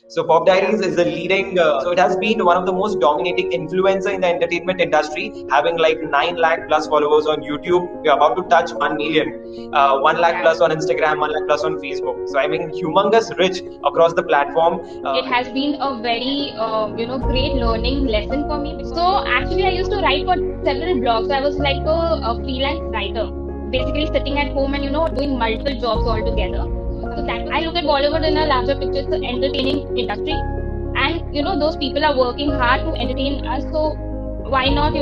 So Pop Yeah. Diaries is the leading, so it has been one of the most dominating influencer in the entertainment industry, having like 9 lakh plus followers on YouTube. We're about to touch 1 million, 1 lakh Yeah. plus on Instagram, 1 lakh plus on Facebook. So I mean, humongous rich across the platform. It has been a very, great learning lesson for me. So actually, I used to write for several blogs. So I was like a freelance writer, basically sitting at home and, doing multiple jobs all together. So that I look at Bollywood in a larger picture. It's an entertaining industry. And, those people are working hard to entertain us. So why not,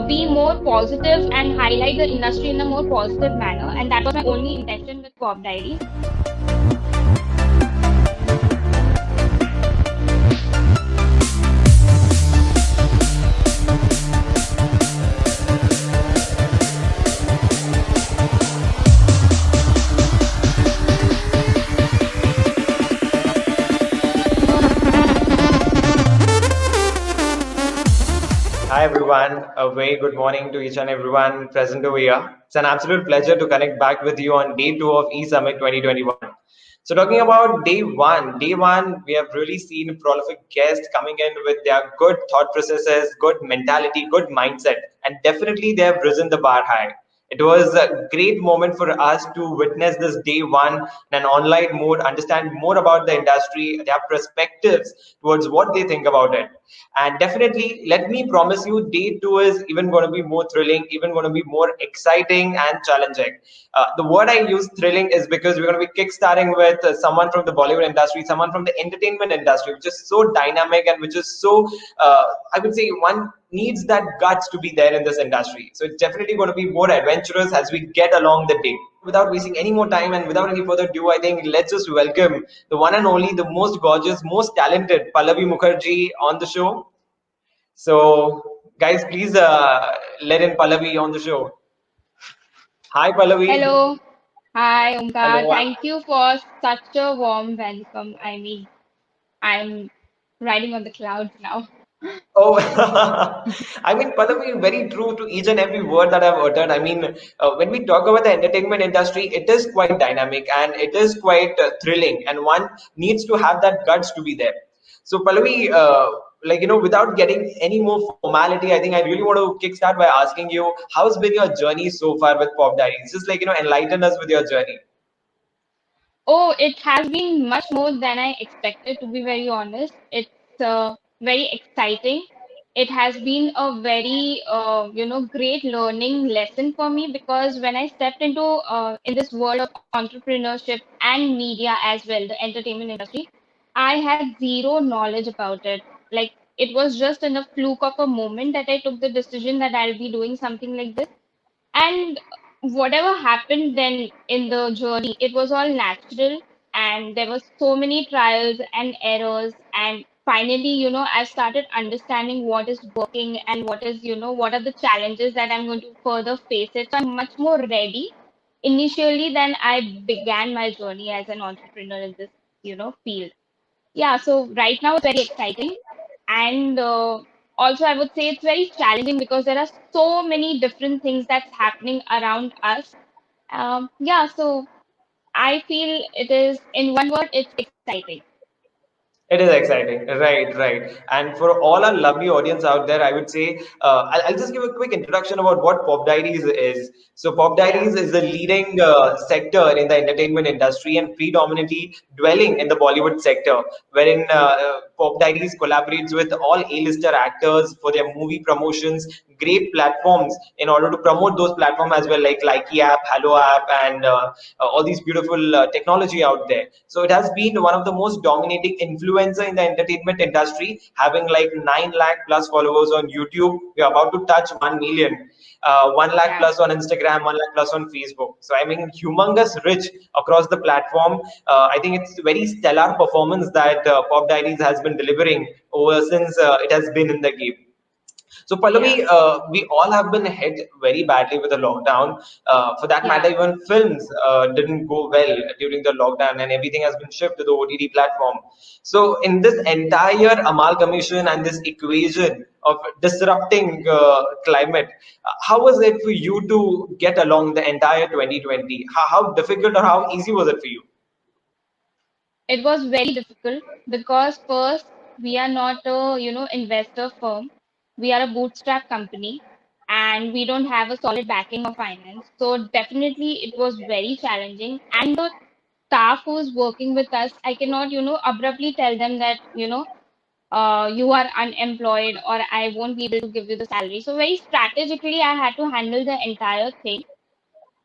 be more positive and highlight the industry in a more positive manner. And that was my only intention with Pop Diaries. Hi everyone, a very good morning to each and everyone present over here. It's an absolute pleasure to connect back with you on day two of eSummit 2021. So talking about day one, we have really seen prolific guests coming in with their good thought processes, good mentality, good mindset, and definitely they have risen the bar high. It was a great moment for us to witness this day one in an online mode, understand more about the industry, their perspectives towards what they think about it. And definitely, let me promise you, day two is even going to be more thrilling, even going to be more exciting and challenging. The word I use thrilling is because we're going to be kickstarting with someone from the Bollywood industry, someone from the entertainment industry, which is so dynamic and which is so, I would say, one needs that guts to be there in this industry. So it's definitely going to be more adventurous as we get along the day. Without wasting any more time and without any further ado, I think let's just welcome the one and only, the most gorgeous, most talented Pallavi Mukherjee on the show. So, guys, please let in Pallavi on the show. Hi, Pallavi. Hello. Hi, Omkar. Hello. Thank you for such a warm welcome. I mean, I'm riding on the clouds now. Oh, I mean, Pallavi, very true to each and every word that I've uttered. I mean, when we talk about the entertainment industry, it is quite dynamic and it is quite thrilling, and one needs to have that guts to be there. So, Pallavi, without getting any more formality, I think I really want to kickstart by asking you, how's been your journey so far with Pop Diaries? Just enlighten us with your journey. Oh, it has been much more than I expected, to be very honest. It's very exciting. It has been a very, great learning lesson for me because when I stepped into in this world of entrepreneurship and media as well, the entertainment industry, I had zero knowledge about it. Like it was just in a fluke of a moment that I took the decision that I'll be doing something like this. And whatever happened then in the journey, it was all natural, and there were so many trials and errors. And finally, I started understanding what is working and what is, what are the challenges that I'm going to further face it. So I'm much more ready initially than I began my journey as an entrepreneur in this, field. Yeah, so right now it's very exciting. And also, I would say it's very challenging because there are so many different things that's happening around us. Yeah, so I feel it is, in one word, it's exciting. It is exciting, right, right. And for all our lovely audience out there, I would say I'll just give a quick introduction about what Pop Diaries is. So, Pop Yeah, Diaries is the leading sector in the entertainment industry and predominantly dwelling in the Bollywood sector, wherein Pop Diaries collaborates with all A-lister actors for their movie promotions, great platforms in order to promote those platforms as well, like Likey app, Hello app, and all these beautiful technology out there. So it has been one of the most dominating influencer in the entertainment industry, having like 9 lakh plus followers on YouTube. We're about to touch 1 million. 1 lakh yeah. plus on Instagram, 1 lakh plus on Facebook. So, I mean, humongous rich across the platform. I think it's very stellar performance that Pop Diaries has been delivering over since it has been in the game. So, Yeah, Pallavi, we all have been hit very badly with the lockdown. For that matter, yeah. even films didn't go well during the lockdown, and everything has been shifted to the OTT platform. So, in this entire amalgamation and this equation of disrupting climate, how was it for you to get along the entire 2020? How difficult or how easy was it for you? It was very difficult because first we are not a investor firm. We are a bootstrap company and we don't have a solid backing of finance. So definitely it was very challenging. And the staff who's working with us, I cannot abruptly tell them that you are unemployed or I won't be able to give you the salary. So very strategically I had to handle the entire thing.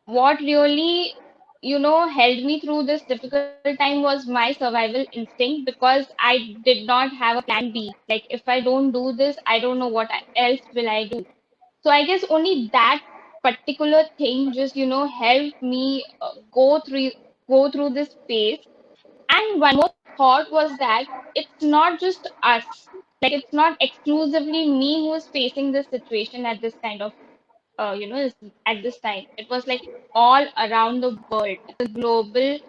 What really held me through this difficult time was my survival instinct, because I did not have a plan B. Like, if I don't do this, I don't know what else will I do. So I guess only that particular thing just helped me go through this phase. And one more thought was that it's not just us, like it's not exclusively me who is facing this situation at this kind of at this time. It was like all around the world. It's a global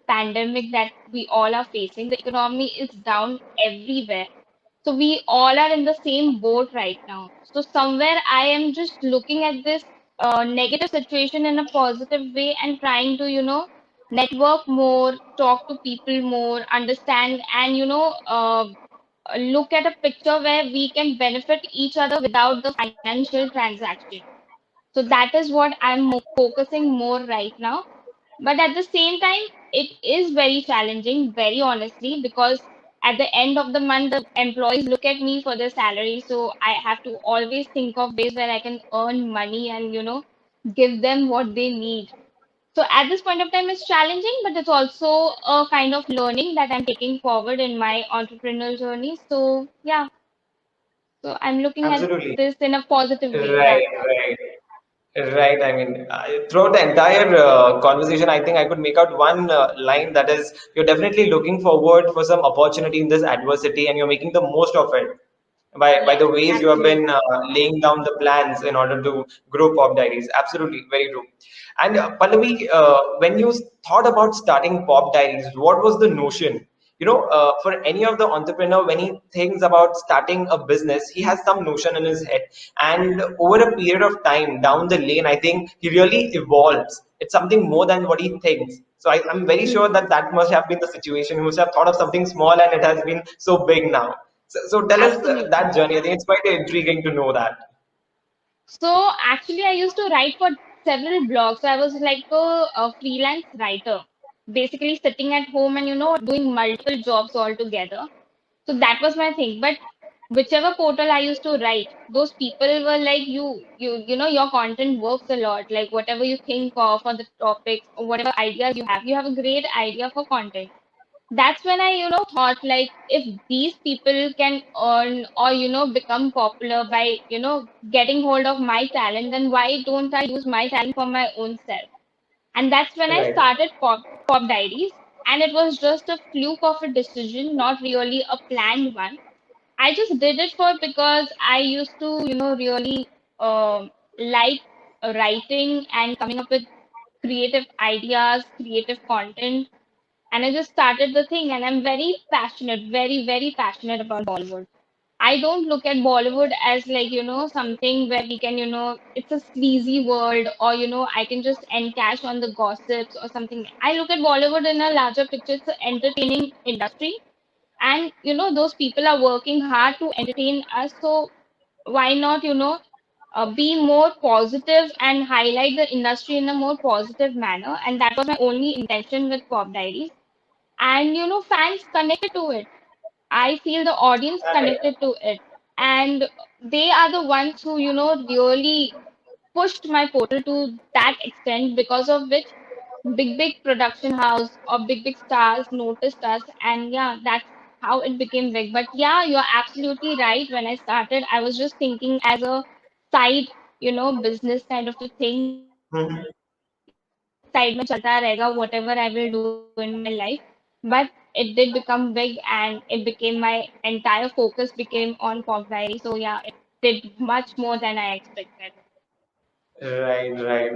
pandemic that we all are facing. The economy is down everywhere. So we all are in the same boat right now. So somewhere I am just looking at this negative situation in a positive way and trying to, network more, talk to people more, understand, and, look at a picture where we can benefit each other without the financial transaction. So that is what I'm focusing more right now. But at the same time, it is very challenging, very honestly, because at the end of the month, the employees look at me for their salary. So I have to always think of ways where I can earn money and, give them what they need. So at this point of time, it's challenging, but it's also a kind of learning that I'm taking forward in my entrepreneurial journey. So yeah, so I'm looking at Absolutely. this in a positive way. Yeah. Right, right. Right. I mean, throughout the entire conversation, I think I could make out one line, that is, you're definitely looking forward for some opportunity in this adversity, and you're making the most of it by Yes, the ways you have been absolutely. laying down the plans in order to grow Pop Diaries. Absolutely, very true. And Pallavi, when you thought about starting Pop Diaries, what was the notion? For any of the entrepreneur, when he thinks about starting a business, he has some notion in his head, and over a period of time down the lane, I think he really evolves. It's something more than what he thinks. So I'm very sure Hmm. that that must have been the situation. He must have thought of something small, and it has been so big now. So tell us Absolutely. that journey. I think it's quite intriguing to know that. So actually, I used to write for several blogs. So I was like a freelance writer, basically sitting at home and doing multiple jobs all together. So that was my thing. But whichever portal I used to write, those people were like, your content works a lot. Like whatever you think of or the topics or whatever ideas you have a great idea for content. That's when I thought, like, if these people can earn or become popular by getting hold of my talent, then why don't I use my talent for my own self? And that's when I Right. started Pop Diaries. And it was just a fluke of a decision, not really a planned one. I just did it for because I used to really like writing and coming up with creative ideas, creative content, and I just started the thing. And I'm very passionate, very, very passionate about Bollywood. I don't look at Bollywood as like, something where we can, it's a sleazy world or, I can just encash on the gossips or something. I look at Bollywood in a larger picture. It's an entertaining industry. And, those people are working hard to entertain us. So why not, be more positive and highlight the industry in a more positive manner? And that was my only intention with Pop Diaries. And fans connected to it. I feel the audience connected to it, and they are the ones who really pushed my portal to that extent, because of which big production house or big stars noticed us. And yeah, that's how it became big. But yeah, you're absolutely right. When I started, I was just thinking as a side business kind of a thing, that Mhm. side mein chalta rahega, whatever I will do in my life. But it did become big, and it became my entire focus became on Pop Diary. So yeah, it did much more than I expected. Right, right.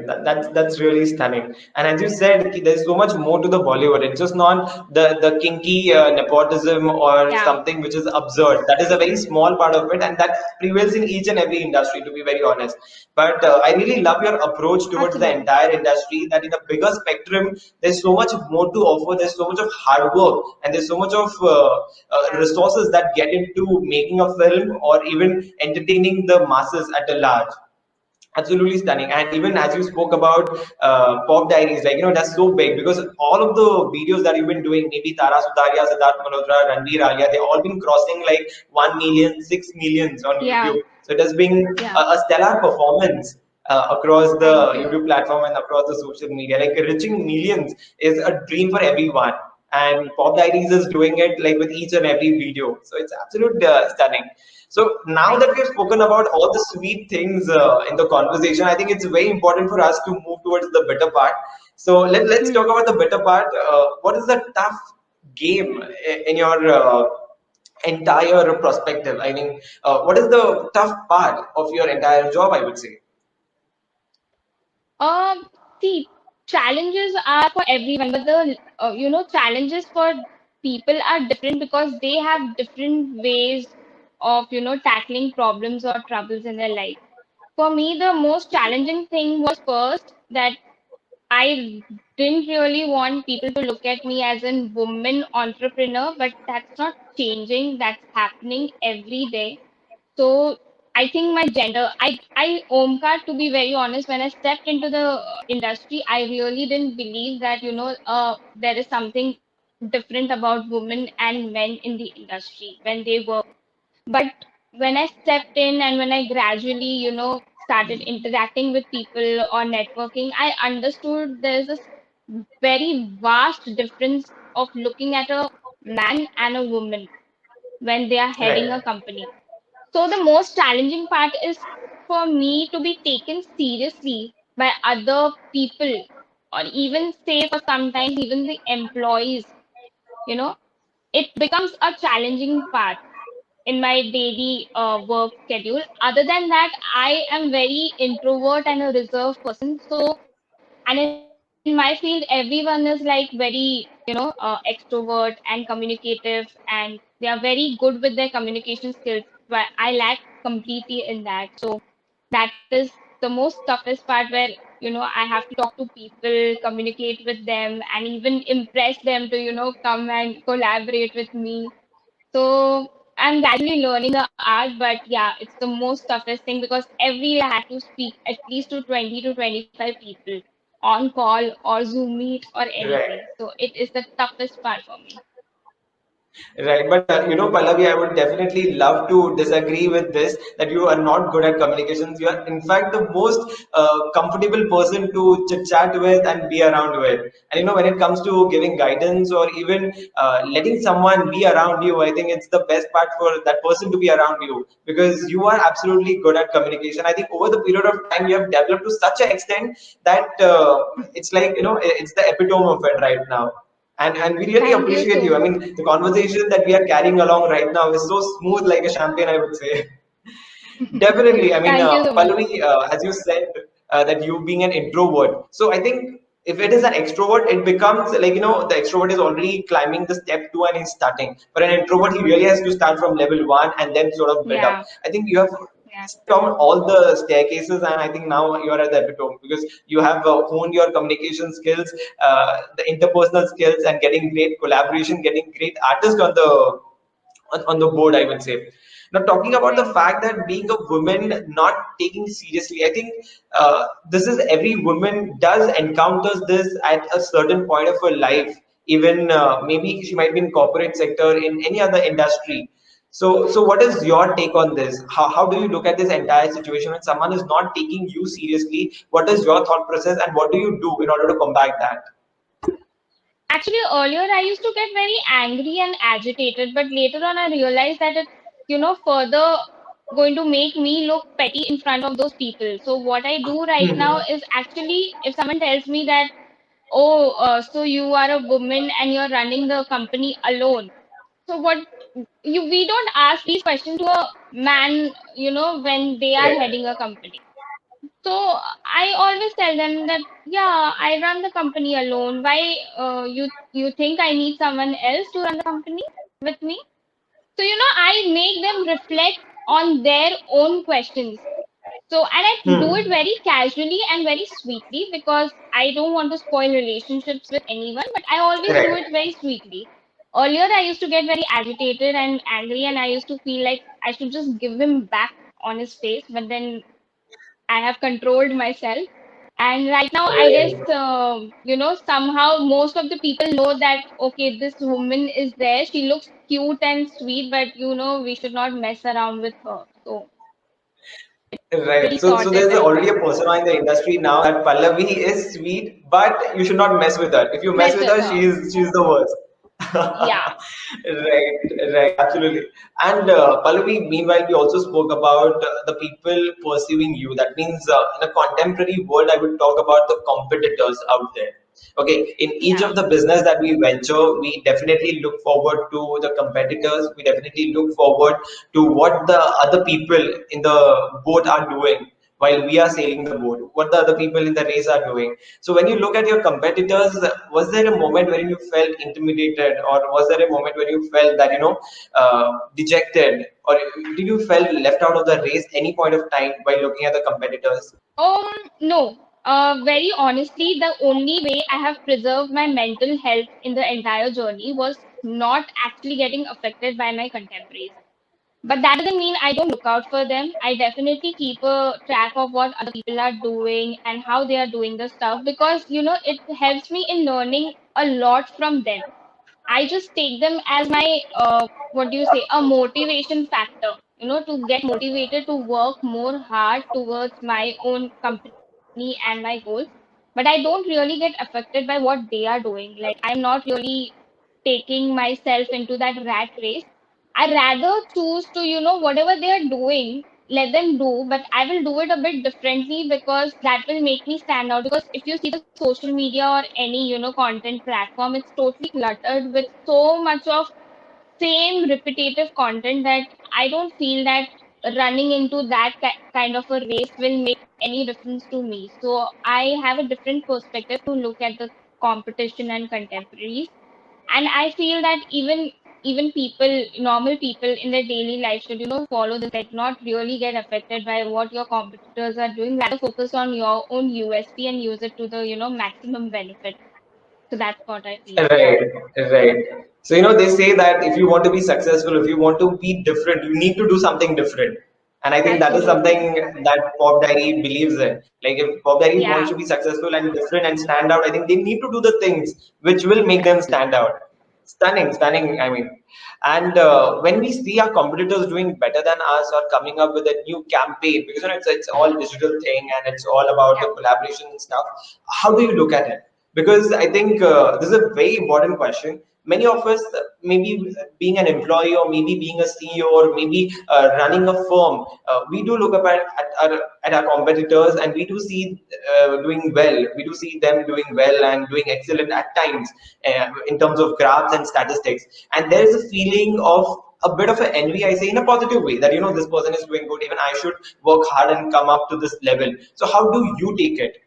That's really stunning. And as you said, there's so much more to the Bollywood. It's just not the kinky nepotism or Yeah, something which is absurd. That is a very small part of it, and that prevails in each and every industry, to be very honest. But I really love your approach towards the absolutely. entire industry. That in a bigger spectrum, there's so much more to offer. There's so much of hard work, and there's so much of resources that get into making a film or even entertaining the masses at a large. Absolutely stunning. And even as you spoke about Pop Diaries, like, that's so big because all of the videos that you've been doing, maybe Tara Sutaria, Siddharth Malhotra, Ranveer Alia, they've all been crossing like 1 million, 6 millions on Yeah, YouTube. So it has been yeah. a stellar performance across the Thank you. YouTube platform and across the social media. Like reaching millions is a dream for everyone. And Pop Diaries is doing it like with each and every video. So it's absolute stunning. So now Thank that we you. have spoken about all the sweet things in the conversation, I think it's very important for us to move towards the better part. So let's talk Hmm. about the better part. What is the tough game in your entire perspective? I mean, what is the tough part of your entire job, I would say? See, challenges are for everyone, but the challenges for people are different because they have different ways of tackling problems or troubles in their life. For me, the most challenging thing was first that I didn't really want people to look at me as a woman entrepreneur, but that's not changing. That's happening every day. So I think my gender, I Omkar, to be very honest, when I stepped into the industry, I really didn't believe that, there is something different about women and men in the industry when they work. But when I stepped in and when I gradually, started interacting with people or networking, I understood there's a very vast difference of looking at a man and a woman when they are heading Right, a company. So the most challenging part is for me to be taken seriously by other people or even say for sometimes even the employees, you know, it becomes a challenging part in my daily work schedule. Other than that, I am very introvert and a reserved person. So, and in my field, everyone is like very, extrovert and communicative, and they are very good with their communication skills. But I lack completely in that. So that is the most toughest part where, I have to talk to people, communicate with them, and even impress them to, come and collaborate with me. So I'm gradually learning the art, but yeah, it's the most toughest thing because every day I have to speak at least to 20 to 25 people on call or Zoom meet or right. anything. So it is the toughest part for me. Right, but Pallavi, I would definitely love to disagree with this that you are not good at communications. You are, in fact, the most comfortable person to chit chat with and be around with. And when it comes to giving guidance or even letting someone be around you, I think it's the best part for that person to be around you because you are absolutely good at communication. I think over the period of time, you have developed to such an extent that it's like, it's the epitome of it right now. And we really Thank you appreciate so you. I much. mean, the conversation that we are carrying along right now is so smooth like a champagne, I would say. Definitely. I mean, Thank you so much. Pallavi, as you said, that you being an introvert. So I think if it is an extrovert, it becomes like, the extrovert is already climbing the step two and he's starting. For an introvert, he really has to start from level one and then sort of build up. Yeah, I think you have yeah. down all the staircases, and I think now you're at the epitome because you have honed your communication skills, the interpersonal skills, and getting great collaboration, getting great artists on the board, I would say. Now, talking about the Thank you. fact that being a woman not taking seriously, I think this is every woman does encounters this at a certain point of her life. Even maybe she might be in corporate sector, in any other industry. So what is your take on this? How do you look at this entire situation when someone is not taking you seriously? What is your thought process, and what do you do in order to combat that? Actually, earlier I used to get very angry and agitated, but later on I realized that it's, further going to make me look petty in front of those people. So what I do right now is actually, if someone tells me that, oh, so you are a woman and you're running the company alone. So what we don't ask these questions to a man, when they are Correct. heading a company. So I always tell them that, yeah, I run the company alone. Why you think I need someone else to run the company with me? So, I make them reflect on their own questions. So, and I do it Hmm. very casually and very sweetly because I don't want to spoil relationships with anyone, but I always do Right. it very sweetly. Earlier, I used to get very agitated and angry, and I used to feel like I should just give him back on his face, but then I have controlled myself. And right now, I guess, Right. somehow most of the people know that, okay, this woman is there. She looks cute and sweet, but, we should not mess around with her. So, Right. pretty So sorted there's right already now. a persona in the industry now that Pallavi is sweet, but you should not mess with her. If you mess Mess with with her, her. she's the worst. Yeah. Right, right, absolutely. And Pallavi, meanwhile, we also spoke about the people pursuing you. That means in a contemporary world, I would talk about the competitors out there. Okay, in each Yeah. of the business that we venture, we definitely look forward to the competitors. We definitely look forward to what the other people in the boat are doing while we are sailing the boat, what the other people in the race are doing. So when you look at your competitors, was there a moment where you felt intimidated, or was there a moment where you felt that dejected, or did you felt left out of the race any point of time by looking at the competitors? No. Very honestly, the only way I have preserved my mental health in the entire journey was not actually getting affected by my contemporaries. But that doesn't mean I don't look out for them. I definitely keep a track of what other people are doing and how they are doing the stuff because, it helps me in learning a lot from them. I just take them as my, what do you say, a motivation factor, to get motivated to work more hard towards my own company and my goals. But I don't really get affected by what they are doing. Like, I am not really taking myself into that rat race. I rather choose to, whatever they are doing, let them do, but I will do it a bit differently because that will make me stand out. Because if you see the social media or any, content platform, it's totally cluttered with so much of same repetitive content that I don't feel that running into that kind of a race will make any difference to me. So I have a different perspective to look at the competition and contemporaries. And I feel that even people, normal people in their daily life should, follow this, like not really get affected by what your competitors are doing, rather focus on your own USP and use it to the, maximum benefit. So that's what I feel. Right, right. So, they say that if you want to be successful, if you want to be different, you need to do something different. And I think that is Absolutely. something that Pop Diary believes in. Like, if Pop Diary wants Yeah. to be successful and different and stand out, I think they need to do the things which will make them stand out. Stunning, stunning. I mean, and when we see our competitors doing better than us or coming up with a new campaign, because it's all digital thing and it's all about the Yeah. collaboration and stuff. How do you look at it? Because I think this is a very important question. Many of us, maybe being an employee or maybe being a CEO or maybe running a firm, we do look up at our competitors and we do see doing well. We do see them doing well and doing excellent at times in terms of graphs and statistics. And there is a feeling of a bit of an envy, I say, in a positive way, that this person is doing good. Even I should work hard and come up to this level. So how do you take it?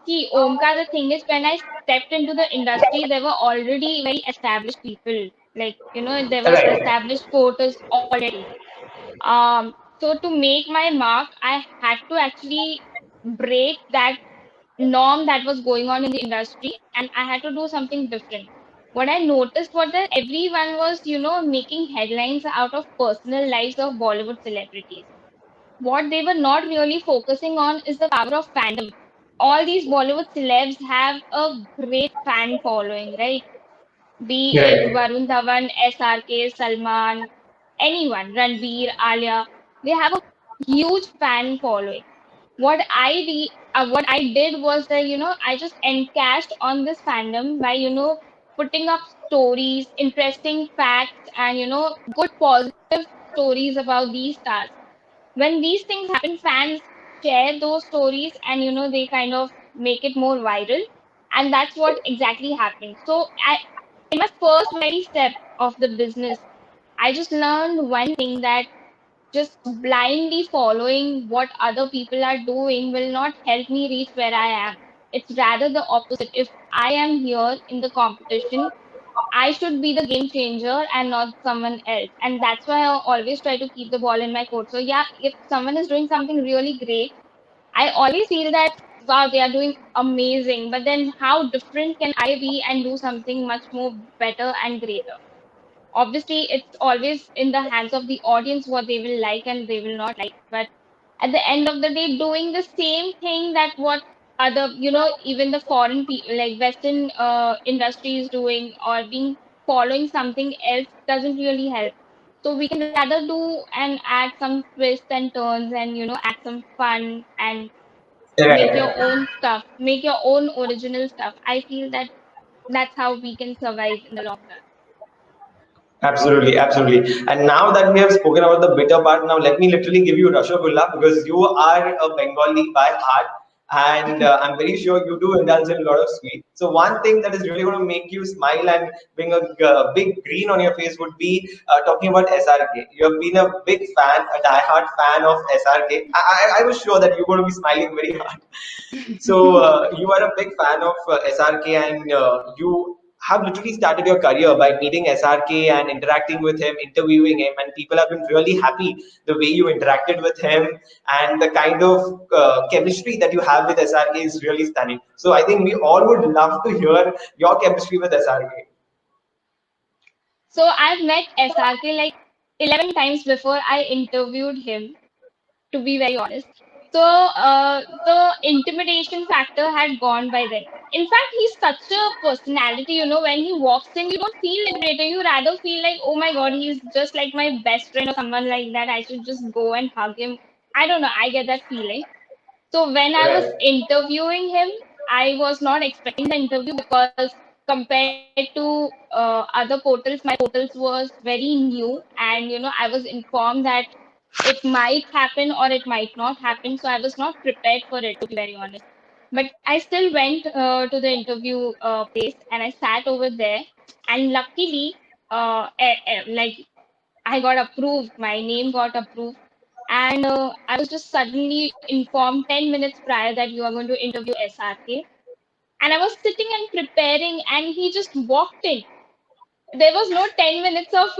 See, Omkar, the thing is, when I stepped into the industry, there were already very established people. Like, there were Right. established quotas already. So to make my mark, I had to actually break that norm that was going on in the industry, and I had to do something different. What I noticed was that everyone was, making headlines out of personal lives of Bollywood celebrities. What they were not really focusing on is the power of fandom. All these Bollywood celebs have a great fan following, right? Be it Right. Varun Dhawan, SRK, Salman, anyone, Ranveer, Alia, they have a huge fan following. What I did was that I just encashed on this fandom by putting up stories, interesting facts, and good positive stories about these stars. When these things happen, fans share those stories and they kind of make it more viral, and that's what exactly happened. So in my first very step of the business, I just learned one thing, that just blindly following what other people are doing will not help me reach where I am. It's rather the opposite. If I am here in the competition, I should be the game changer and not someone else. And that's why I always try to keep the ball in my court. So yeah, if someone is doing something really great, I always feel that wow, they are doing amazing. But then how different can I be and do something much more better and greater? Obviously, it's always in the hands of the audience what they will like and they will not like. But at the end of the day, doing the same thing that what other, even the foreign people like Western industry is doing or being following something else doesn't really help. So we can rather do and add some twists and turns and add some fun and make your Right. own stuff, make your own original stuff. I feel that that's how we can survive in the long run. Absolutely, absolutely. And now that we have spoken about the bitter part, now let me literally give you Rasgulla because you are a Bengali by heart, and I'm very sure you do indulge in a lot of sweet. So one thing that is really going to make you smile and bring a big grin on your face would be talking about SRK. You have been a big fan, a die-hard fan of SRK. I was sure that you're going to be smiling very hard. So you are a big fan of SRK, and you have literally started your career by meeting SRK and interacting with him, interviewing him, and people have been really happy the way you interacted with him and the kind of chemistry that you have with SRK is really stunning. So I think we all would love to hear your chemistry with SRK. So I've met SRK like 11 times before I interviewed him, to be very honest. So the intimidation factor had gone by then. In fact, he's such a personality, when he walks in, you don't feel intimidated. You rather feel like, oh my God, he's just like my best friend or someone like that. I should just go and hug him. I don't know. I get that feeling. So when I was Right. interviewing him, I was not expecting the interview because compared to other portals, my portals was very new, and I was informed that it might happen or it might not happen. So I was not prepared for it, to be very honest. But I still went to the interview place and I sat over there, and luckily, like I got approved, my name got approved, and I was just suddenly informed 10 minutes prior that you are going to interview SRK. And I was sitting and preparing, and he just walked in. There was no 10 minutes of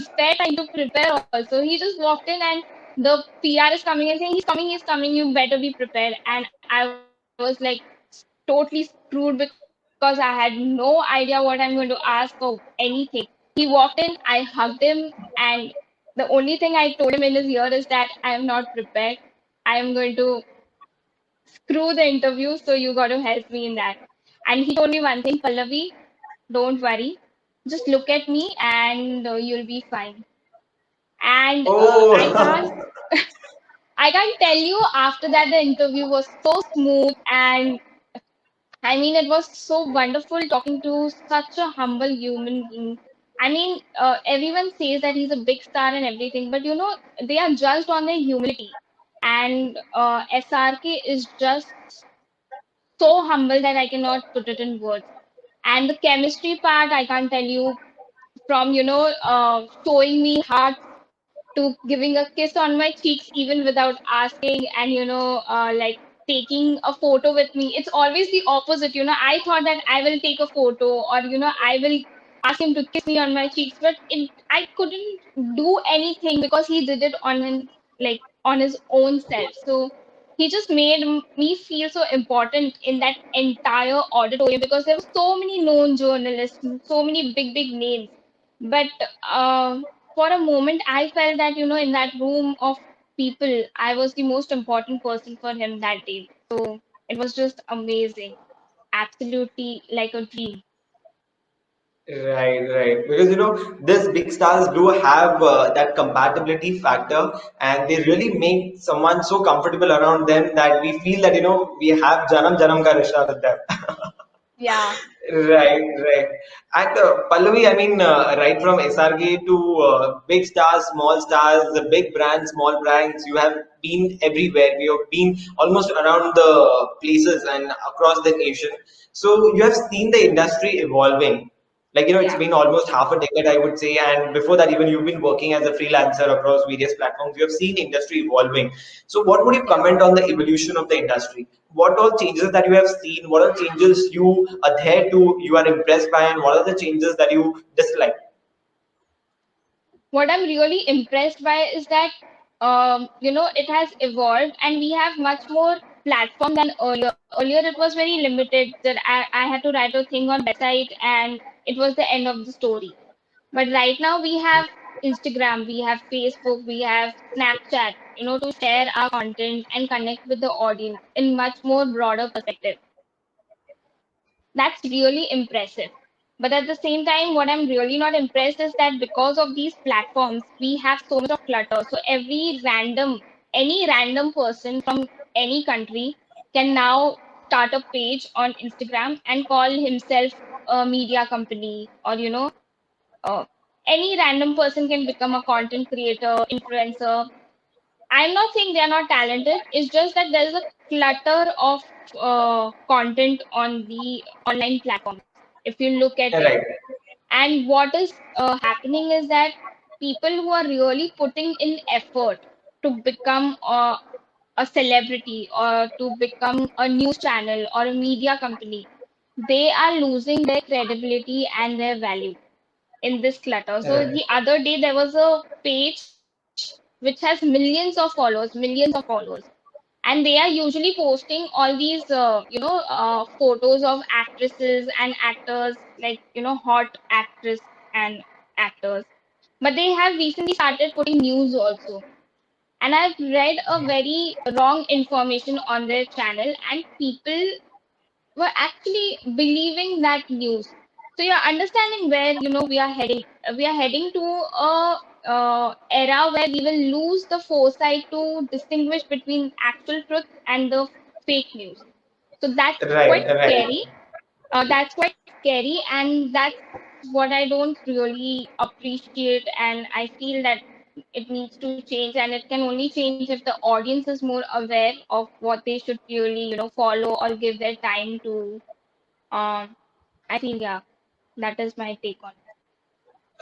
spare time to prepare, also. He just walked in, and the PR is coming and saying, he's coming, you better be prepared. And I was like totally screwed because I had no idea what I'm going to ask or anything. He walked in, I hugged him, and the only thing I told him in his ear is that I am not prepared. I am going to screw the interview, so you got to help me in that. And he told me one thing, Pallavi, don't worry. Just look at me and you'll be fine. And Oh, I can't tell you after that the interview was so smooth, and I mean it was so wonderful talking to such a humble human being. I mean, everyone says that he's a big star and everything, but they are judged on their humility. And SRK is just so humble that I cannot put it in words. And the chemistry part, I can't tell you, from showing me hearts to giving a kiss on my cheeks even without asking, and like taking a photo with me. It's always the opposite. I thought that I will take a photo, or I will ask him to kiss me on my cheeks, but I couldn't do anything because he did it like on his own self. So he just made me feel so important in that entire auditorium because there were so many known journalists, so many big names. But for a moment, I felt that, in that room of people, I was the most important person for him that day. So it was just amazing. Absolutely like a dream. right, right. Because these big stars do have that compatibility factor, and they really make someone so comfortable around them that we feel that we have janam janam ka rishta with them. Yeah. Right, right. And Pallavi, I mean, right from SRK to big stars, small stars, the big brands, small brands, you have been everywhere. You have been almost around the places and across the nation. So you have seen the industry evolving. Like, it's Yeah. been almost half a decade, I would say, and before that, even you've been working as a freelancer across various platforms. You have seen the industry evolving. So, what would you comment on the evolution of the industry? What all changes that you have seen? What are changes you adhere to? You are impressed by, and what are the changes that you dislike? What I'm really impressed by is that it has evolved and we have much more platform than earlier. Earlier it was very limited that I had to write a thing on website and it was the end of the story. But right now we have Instagram, we have Facebook, we have Snapchat, to share our content and connect with the audience in much more broader perspective. That's really impressive. But at the same time, what I'm really not impressed is that because of these platforms, we have so much of clutter. So any random person from any country can now start a page on Instagram and call himself a media company, or uh, any random person can become a content creator, influencer. I'm not saying they are not talented. It's just that there's a clutter of content on the online platforms, if you look at it. Right, And what is happening is that people who are really putting in effort to become a celebrity or to become a news channel or a media company, they are losing their credibility and their value in this clutter. So right, the other day there was a page which has millions of followers, and they are usually posting all these photos of actresses and actors, like hot actress and actors. But they have recently started putting news also. And I've read a very wrong information on their channel, and people were actually believing that news. So you're understanding where we are heading. We are heading to a era where we will lose the foresight to distinguish between actual truth and the fake news. So that's right, quite right. scary. And that's what I don't really appreciate. And I feel that it needs to change, and it can only change if the audience is more aware of what they should really, follow or give their time to. Um, I feel, yeah, that is my take on it.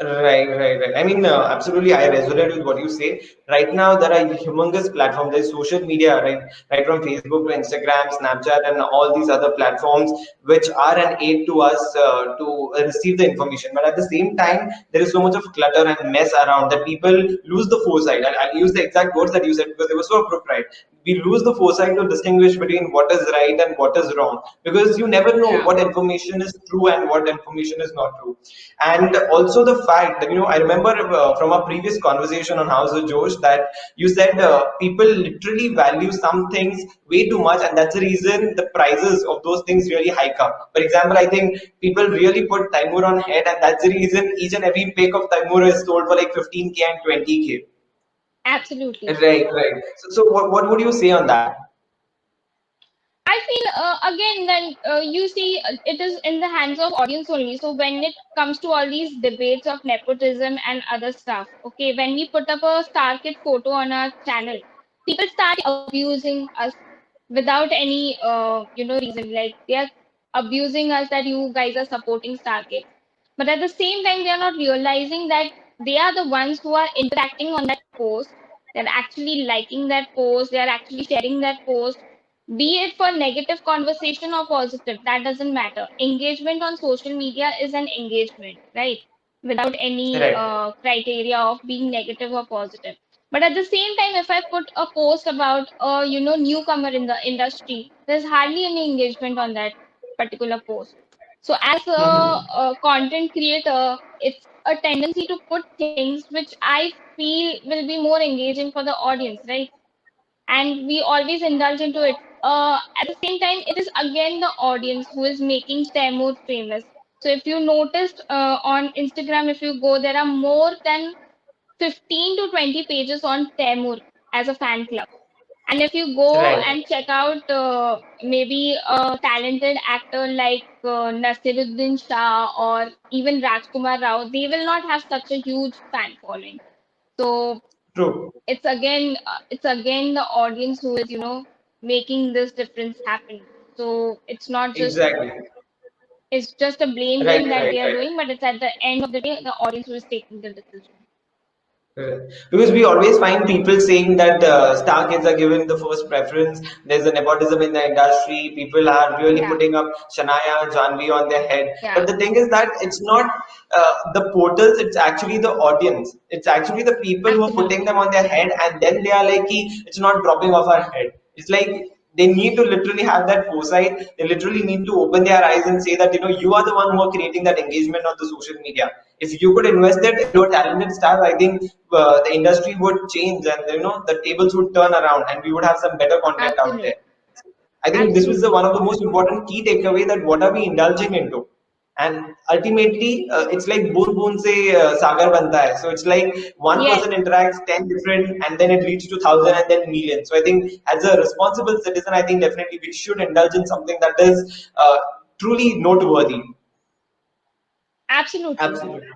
Right, right, right. I mean, absolutely, I resonate with what you say. Right now, there are humongous platforms. There's social media, right, right from Facebook to Instagram, Snapchat, and all these other platforms, which are an aid to us to receive the information. But at the same time, there is so much of clutter and mess around that people lose the foresight. I'll use the exact words that you said because they were so appropriate. We lose the foresight to distinguish between what is right and what is wrong, because you never know Yeah, what information is true and what information is not true. And also the fact that, I remember from our previous conversation on House of Josh that you said people literally value some things way too much, and that's the reason the prices of those things really hike up. For example, I think people really put Timur on head, and that's the reason each and every pick of Timur is sold for like 15K and 20K. absolutely. Right, right. So what would you say on that? I feel again then you see it is in the hands of audience only. So when it comes to all these debates of nepotism and other stuff, okay, when we put up a star kid photo on our channel, people start abusing us without any reason. Like they are abusing us that you guys are supporting star kids, but at the same time they are not realizing that they are the ones who are interacting on that post. They're actually liking that post. They are actually sharing that post, be it for negative conversation or positive, that doesn't matter. Engagement on social media is an engagement, right? Without any Right. criteria of being negative or positive. But at the same time, if I put a post about a newcomer in the industry, there's hardly any engagement on that particular post. So as a content creator, it's a tendency to put things which I feel will be more engaging for the audience, right? And we always indulge into it. At the same time, it is again the audience who is making Taimur famous. So if you noticed on Instagram, if you go, there are more than 15 to 20 pages on Taimur as a fan club. And if you go Right. and check out maybe a talented actor like Nasiruddin Shah or even Rajkumar Rao, they will not have such a huge fan following. So True. it's again the audience who is making this difference happen. So it's not just Exactly. It's just a blame Right, game that right, they are right. doing, but it's at the end of the day, the audience who is taking the decision. Because we always find people saying that star kids are given the first preference. There's a nepotism in the industry. People are really Yeah, putting up Shania, Janvi on their head. But yeah, the thing is that it's not the portals, it's actually the audience. It's actually the people who are putting absolutely. them on their head, and then they are like, "Ki, it's not dropping off our head." It's like they need to literally have that foresight. They literally need to open their eyes and say that, you are the one who are creating that engagement on the social media. If you could invest it in your talented staff, I think the industry would change, and the tables would turn around, and we would have some better content out there. Absolutely. I think this was the Absolutely. one of the most important key takeaway, that what are we indulging into, and ultimately it's like boon boon se sagar banta hai. So it's like one Yes, person interacts 10 different, and then it leads to thousand and then million. So I think as a responsible citizen, I think definitely we should indulge in something that is truly noteworthy. absolutely. Absolutely.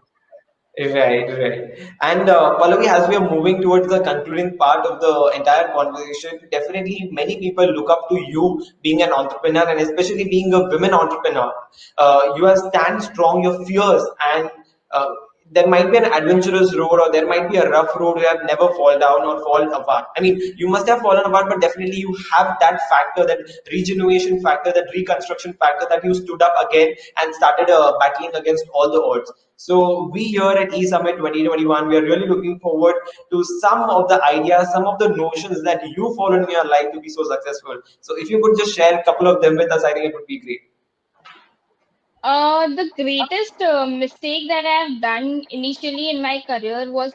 Right, right. And Pallavi, as we are moving towards the concluding part of the entire conversation, definitely many people look up to you being an entrepreneur, and especially being a women entrepreneur. You are stand strong, you're fierce, and uh, there might be an adventurous road, or there might be a rough road. You have never fall down or fall apart. I mean, you must have fallen apart, but definitely you have that factor, that regeneration factor, that reconstruction factor, that you stood up again and started battling against all the odds. So we here at eSummit 2021, we are really looking forward to some of the ideas, some of the notions that you followed in your life to be so successful. So if you could just share a couple of them with us, I think it would be great. The greatest mistake that I have done initially in my career was,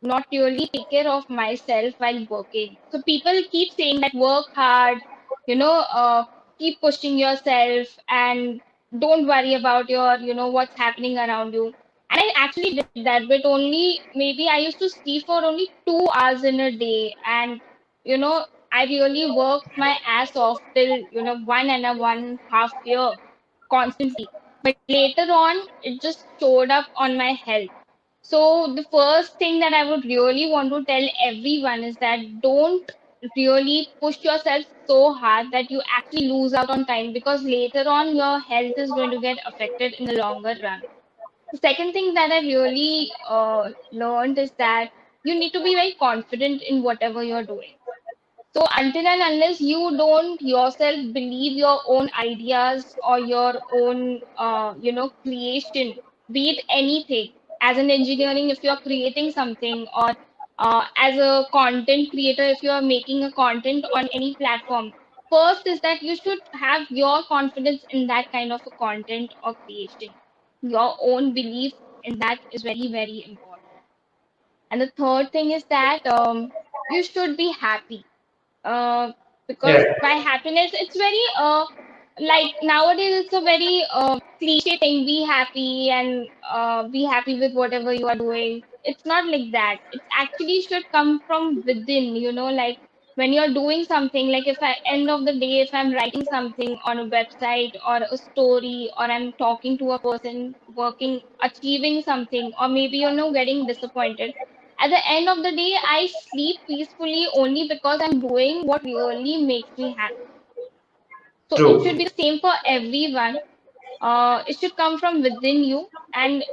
not really take care of myself while working. So people keep saying that work hard, keep pushing yourself and don't worry about what's happening around you. And I actually did that, but only maybe I used to sleep for only 2 hours in a day. And, I really worked my ass off till, 1.5 year constantly. But later on, it just showed up on my health. So the first thing that I would really want to tell everyone is that don't really push yourself so hard that you actually lose out on time, because later on your health is going to get affected in the longer run. The second thing that I really learned is that you need to be very confident in whatever you're doing. So until and unless you don't yourself believe your own ideas or your own, creation, be it anything, as an engineering, if you're creating something, or as a content creator, if you're making a content on any platform, first is that you should have your confidence in that kind of a content or creation. Your own belief in that is very, very important. And the third thing is that you should be happy, uh, Yeah, because by happiness it's very like nowadays it's a very cliche thing, be happy and be happy with whatever you are doing. It's not like that. It actually should come from within, like when you're doing something, like if I end of the day, if I'm writing something on a website or a story, or I'm talking to a person working, achieving something, or maybe getting disappointed, at the end of the day, I sleep peacefully only because I'm doing what really makes me happy. So it should true. be the same for everyone. It should come from within you. And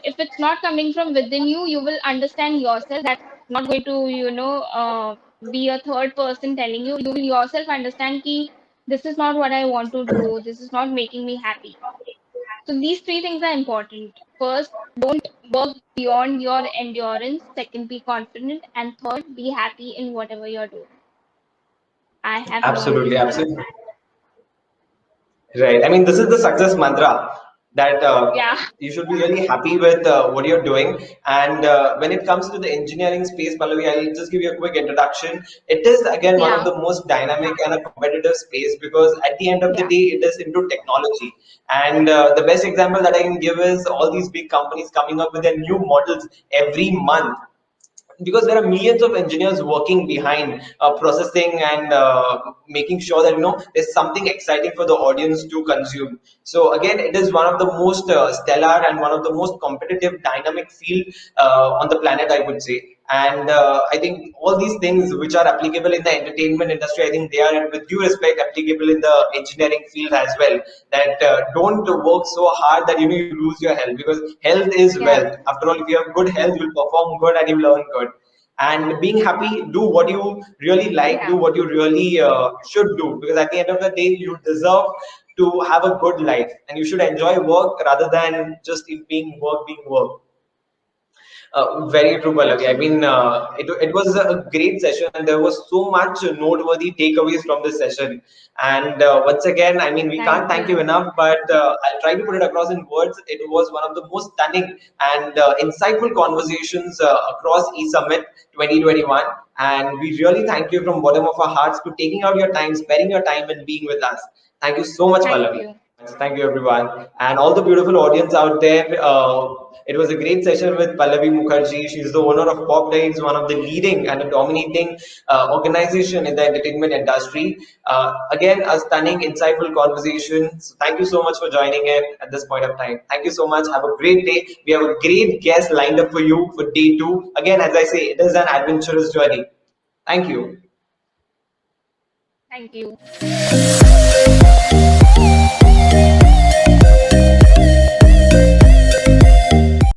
if it's not coming from within you, you will understand yourself. That's not going to, be a third person telling you. You will yourself understand ki this is not what I want to do. This is not making me happy. So these three things are important. First, don't work beyond your endurance. Second, be confident. And third, be happy in whatever you're doing. I have learned Absolutely, this the hard absolutely. way. Right. I mean, this is the success mantra, that Yeah, you should be really happy with what you're doing. And when it comes to the engineering space, Pallavi, I'll just give you a quick introduction. It is again one of yeah, the most dynamic and a competitive space, because at the end of the yeah, day, it is into technology. And the best example that I can give is all these big companies coming up with their new models every month, because there are millions of engineers working behind processing and making sure that there's something exciting for the audience to consume. So again, it is one of the most stellar and one of the most competitive dynamic field on the planet, I would say. And I think all these things which are applicable in the entertainment industry, I think they are, with due respect, applicable in the engineering field as well. That don't work so hard that you lose your health, because health is Yeah, wealth. After all, if you have good health, you'll perform good and you'll earn good. And being happy, do what you really like, do yeah, what you really should do, because at the end of the day, you deserve to have a good life, and you should enjoy work rather than just it being work being work. Very true, Pallavi. I mean, absolutely. it was a great session, and there was so much noteworthy takeaways from this session. And once again, I mean, we can't Thank thank you you. enough, but I'll try to put it across in words. It was one of the most stunning and insightful conversations across eSummit 2021. And we really thank you from bottom of our hearts to taking out your time, sparing your time, and being with us. Thank you so much, Thank Pallavi. you. Thank you, everyone. And all the beautiful audience out there. It was a great session with Pallavi Mukherjee. She's the owner of Pop Dates, one of the leading and a dominating organization in the entertainment industry. Again, a stunning, insightful conversation. So thank you so much for joining in at this point of time. Thank you so much. Have a great day. We have a great guest lined up for you for day two. Again, as I say, it is an adventurous journey. Thank you. Thank you.